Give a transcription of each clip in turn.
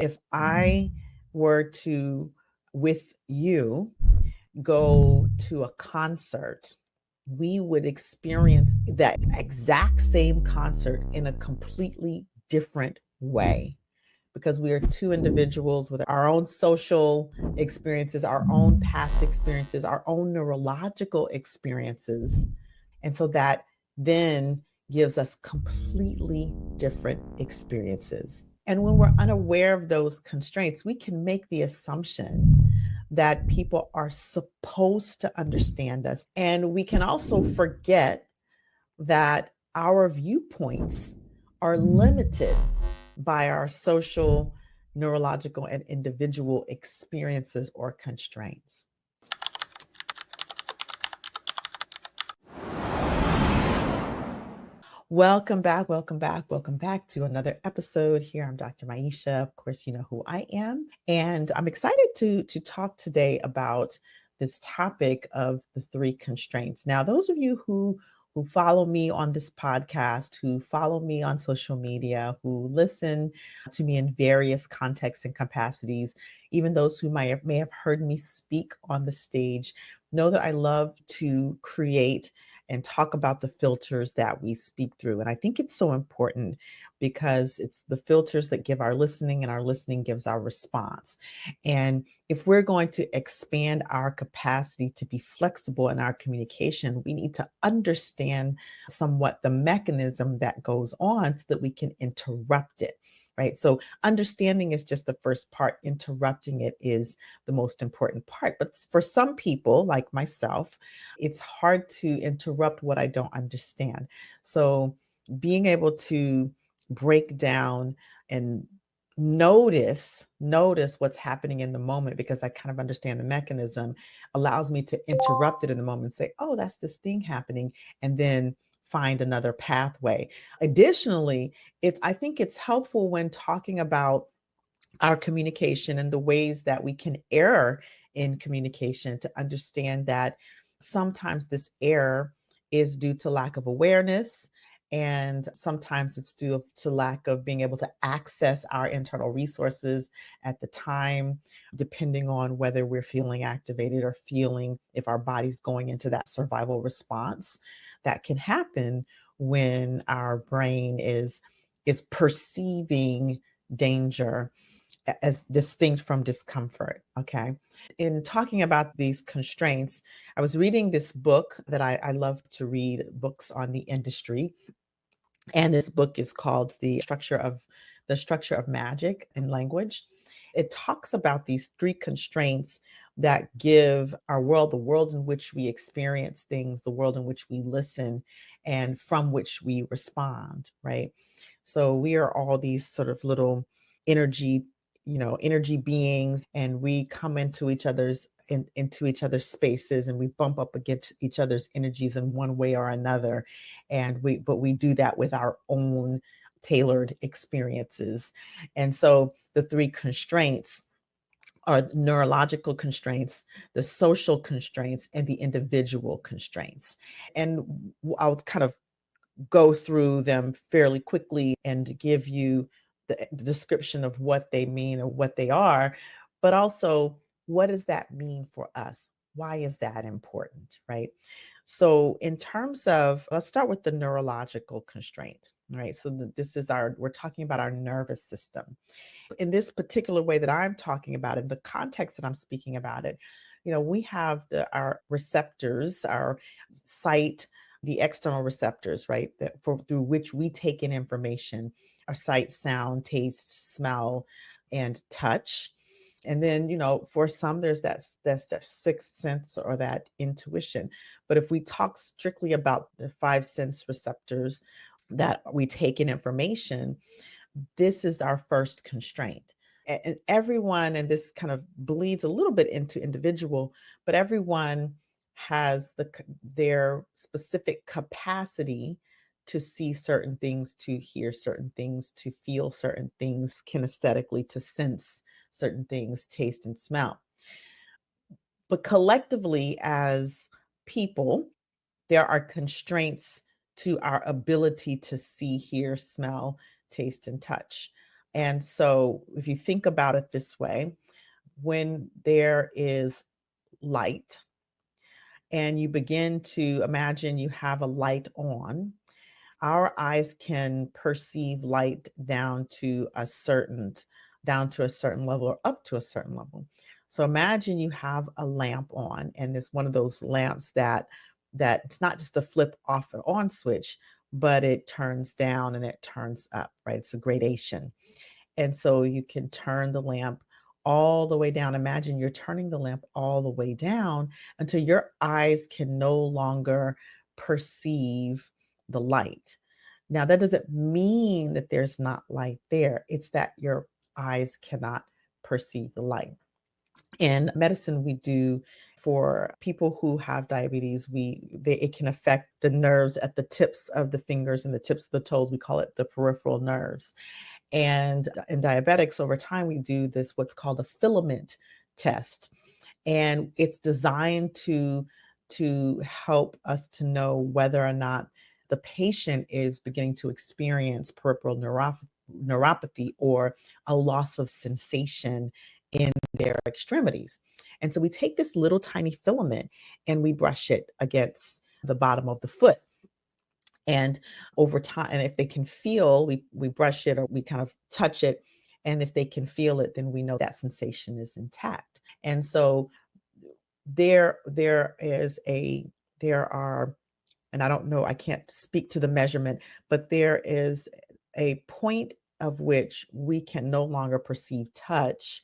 If I were to, with you, go to a concert, we would experience that exact same concert in a completely different way because we are two individuals with our own social experiences, our own past experiences, our own neurological experiences. And so that then gives us completely different experiences. And when we're unaware of those constraints, we can make the assumption that people are supposed to understand us. And we can also forget that our viewpoints are limited by our social, neurological, and individual experiences or constraints. Welcome back, welcome back, welcome back to another episode here. I'm Dr. Maisha. Of course, you know who I am. And I'm excited to talk today about this topic of the three constraints. Now, those of you who follow me on this podcast, who follow me on social media, who listen to me in various contexts and capacities, even those who may have heard me speak on the stage, know that I love to create and talk about the filters that we speak through. And I think it's so important because it's the filters that give our listening, and our listening gives our response. And if we're going to expand our capacity to be flexible in our communication, we need to understand somewhat the mechanism that goes on so that we can interrupt it. Right. So understanding is just the first part. Interrupting it is the most important part. But for some people, like myself, it's hard to interrupt what I don't understand. So being able to break down and notice what's happening in the moment, because I kind of understand the mechanism, allows me to interrupt it in the moment and say, oh, that's this thing happening, and then find another pathway. Additionally, I think it's helpful when talking about our communication and the ways that we can err in communication to understand that sometimes this error is due to lack of awareness, and sometimes it's due to lack of being able to access our internal resources at the time, depending on whether we're feeling activated or feeling if our body's going into that survival response. That can happen when our brain is perceiving danger as distinct from discomfort. Okay. In talking about these constraints, I was reading this book that I love to read books on the industry. And this book is called The Structure of Magic in Language. It talks about these three constraints that give our world, the world in which we experience things, the world in which we listen, and from which we respond, right? So we are all these sort of little energy, energy beings, and we come into each other's spaces, and we bump up against each other's energies in one way or another. But we do that with our own tailored experiences. And so the three constraints are the neurological constraints, the social constraints, and the individual constraints. And I'll kind of go through them fairly quickly and give you the description of what they mean or what they are, but also what does that mean for us? Why is that important, right? So, in terms of, let's start with the neurological constraint, right? So, we're talking about our nervous system. In this particular way that I'm talking about it, the context that I'm speaking about it, we have our receptors, our sight, the external receptors, right? Through which we take in information, our sight, sound, taste, smell, and touch. And then, for some, that's that sixth sense or that intuition. But if we talk strictly about the five sense receptors that we take in information, this is our first constraint. And everyone, and this kind of bleeds a little bit into individual, but everyone has their specific capacity to see certain things, to hear certain things, to feel certain things kinesthetically, to sense certain things, taste and smell. But collectively, as people, there are constraints to our ability to see, hear, smell, taste, and touch. And so if you think about it this way, when there is light and you begin to imagine you have a light on, our eyes can perceive light down to a certain level or up to a certain level. So imagine you have a lamp on, and it's one of those lamps that it's not just a flip off and on switch, but it turns down and it turns up, right? It's a gradation. And so you can turn the lamp all the way down. Imagine you're turning the lamp all the way down until your eyes can no longer perceive the light. Now, that doesn't mean that there's not light there, it's that your eyes cannot perceive the light. In medicine, we do for people who have diabetes, it can affect the nerves at the tips of the fingers and the tips of the toes. We call it the peripheral nerves. And in diabetics, over time, we do this what's called a filament test. And it's designed to help us to know whether or not the patient is beginning to experience peripheral neuropathy or a loss of sensation in their extremities. And so we take this little tiny filament and we brush it against the bottom of the foot. And over time, and if they can feel, we brush it or we kind of touch it. And if they can feel it, then we know that sensation is intact. And so there is there are, and I don't know, I can't speak to the measurement, but there is a point of which we can no longer perceive touch,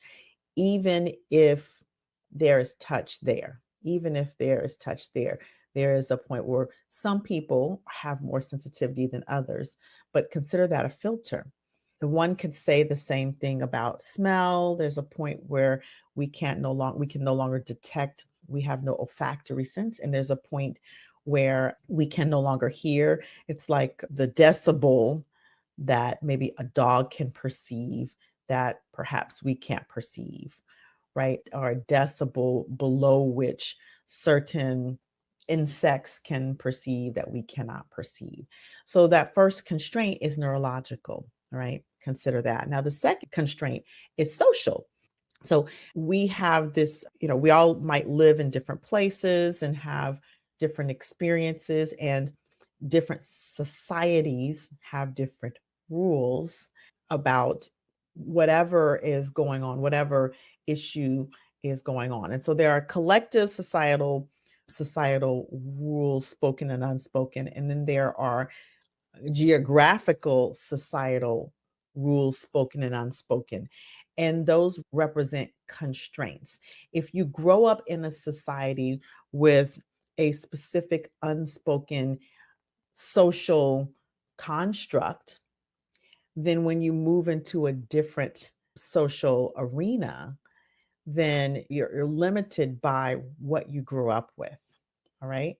even if there is touch there. Even if there is touch there, there is a point where some people have more sensitivity than others, but consider that a filter. The one could say the same thing about smell. There's a point where we can no longer detect, we have no olfactory sense, and there's a point where we can no longer hear. It's like the decibel that maybe a dog can perceive that perhaps we can't perceive, right? Or a decibel below which certain insects can perceive that we cannot perceive. So that first constraint is neurological, right? Consider that. Now, the second constraint is social. So we have this, we all might live in different places and have different experiences, and different societies have different rules about whatever is going on, whatever issue is going on. And so there are collective societal rules, spoken and unspoken, and then there are geographical societal rules, spoken and unspoken. And those represent constraints. If you grow up in a society with a specific unspoken social construct, then when you move into a different social arena, then you're limited by what you grew up with. All right.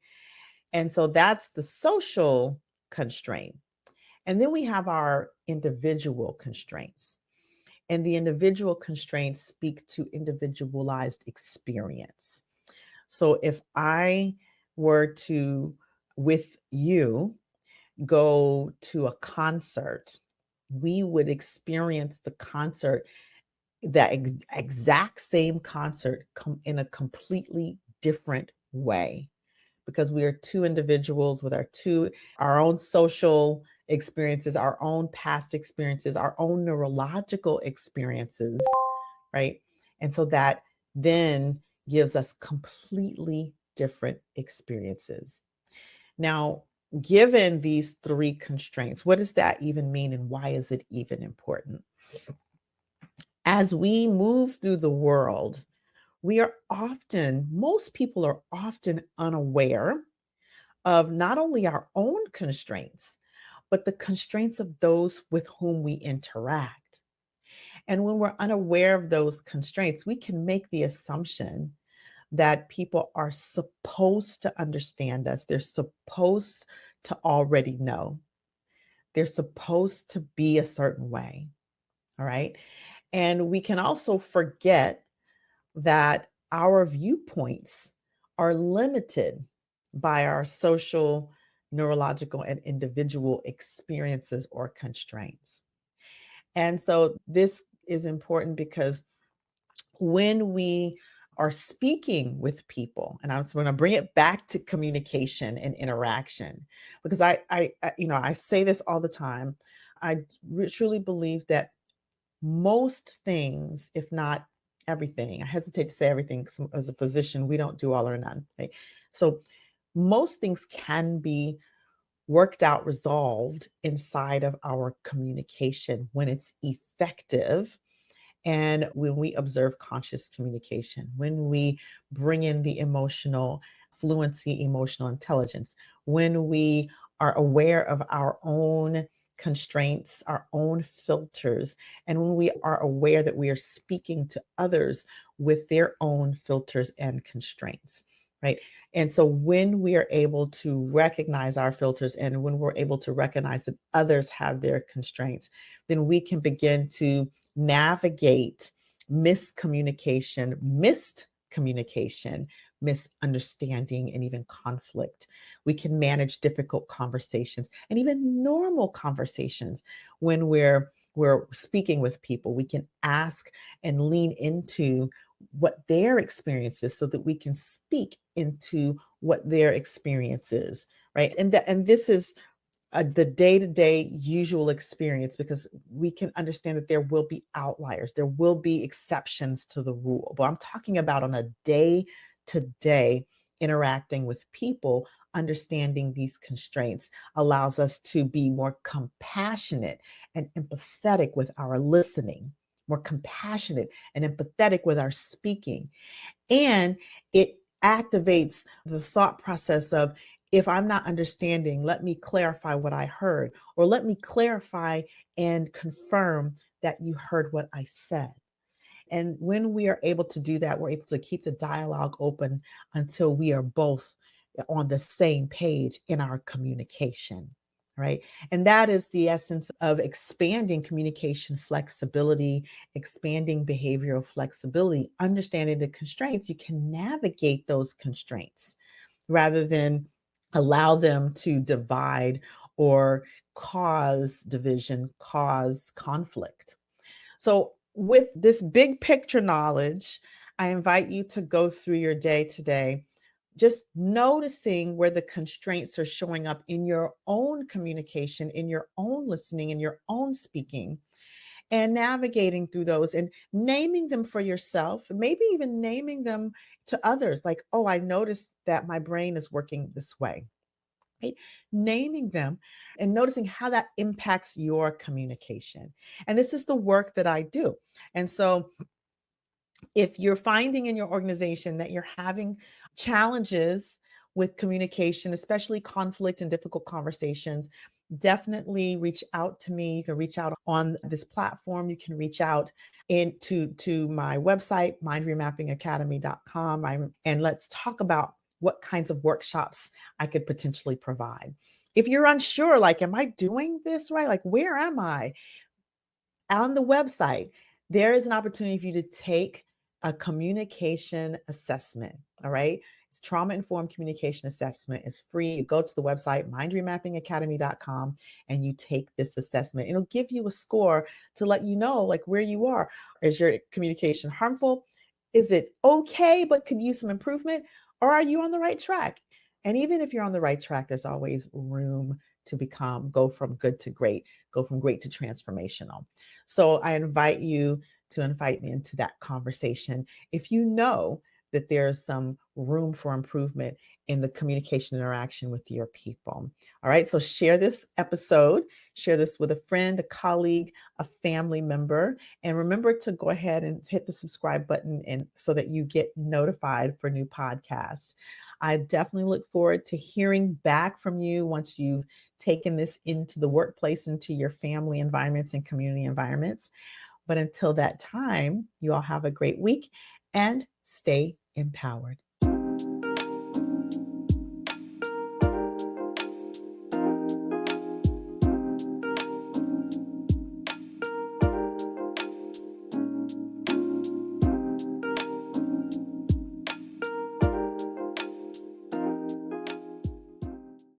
And so that's the social constraint. And then we have our individual constraints. And the individual constraints speak to individualized experience. So if I were to, with you, go to a concert, we would experience the concert, that exact same concert, in a completely different way, because we are two individuals with our own social experiences, our own past experiences, our own neurological experiences, right? And so that then gives us completely different experiences. Now, given these three constraints, what does that even mean and why is it even important? As we move through the world, most people are often unaware of not only our own constraints, but the constraints of those with whom we interact. And when we're unaware of those constraints, we can make the assumption that people are supposed to understand us. They're supposed to already know. They're supposed to be a certain way. All right. And we can also forget that our viewpoints are limited by our social, neurological, and individual experiences or constraints. And so this is important because when we are speaking with people, and I was going to bring it back to communication and interaction, because I say this all the time. I truly believe that most things, if not everything, I hesitate to say everything 'cause as a physician, we don't do all or none, right? So most things can be worked out, resolved inside of our communication when it's effective and when we observe conscious communication, when we bring in the emotional fluency, emotional intelligence, when we are aware of our own constraints, our own filters, and when we are aware that we are speaking to others with their own filters and constraints. Right. And so when we are able to recognize our filters and when we're able to recognize that others have their constraints, then we can begin to navigate miscommunication, missed communication, misunderstanding, and even conflict. We can manage difficult conversations and even normal conversations when we're speaking with people. We can ask and lean into what their experience is so that we can speak into what their experience is, right? And this is the day-to-day usual experience because we can understand that there will be outliers, there will be exceptions to the rule. But I'm talking about on a day-to-day interacting with people, understanding these constraints allows us to be more compassionate and empathetic with our listening, more compassionate and empathetic with our speaking. And it activates the thought process of, if I'm not understanding, let me clarify what I heard, or let me clarify and confirm that you heard what I said. And when we are able to do that, we're able to keep the dialogue open until we are both on the same page in our communication. Right. And that is the essence of expanding communication flexibility, expanding behavioral flexibility, understanding the constraints. You can navigate those constraints rather than allow them to divide or cause division, cause conflict. So, with this big picture knowledge, I invite you to go through your day today, just noticing where the constraints are showing up in your own communication, in your own listening, in your own speaking, and navigating through those and naming them for yourself, maybe even naming them to others like, oh, I noticed that my brain is working this way. Right? Naming them and noticing how that impacts your communication. And this is the work that I do. And so if you're finding in your organization that you're having challenges with communication, especially conflict and difficult conversations, definitely reach out to me. You can reach out on this platform. You can reach out to my website, mindremappingacademy.com, and let's talk about what kinds of workshops I could potentially provide. If you're unsure, like, am I doing this right? Like, where am I? On the website, there is an opportunity for you to take a communication assessment. All right. It's trauma informed communication assessment. It's free. You go to the website, mindremappingacademy.com, and you take this assessment. It'll give you a score to let you know like where you are. Is your communication harmful? Is it okay, but could use some improvement? Or are you on the right track? And even if you're on the right track, there's always room to go from good to great, go from great to transformational. So I invite you to invite me into that conversation. If you know that there's some room for improvement in the communication interaction with your people. All right. So share this episode, share this with a friend, a colleague, a family member, and remember to go ahead and hit the subscribe button and so that you get notified for new podcasts. I definitely look forward to hearing back from you once you've taken this into the workplace, into your family environments and community environments. But until that time, you all have a great week and stay empowered.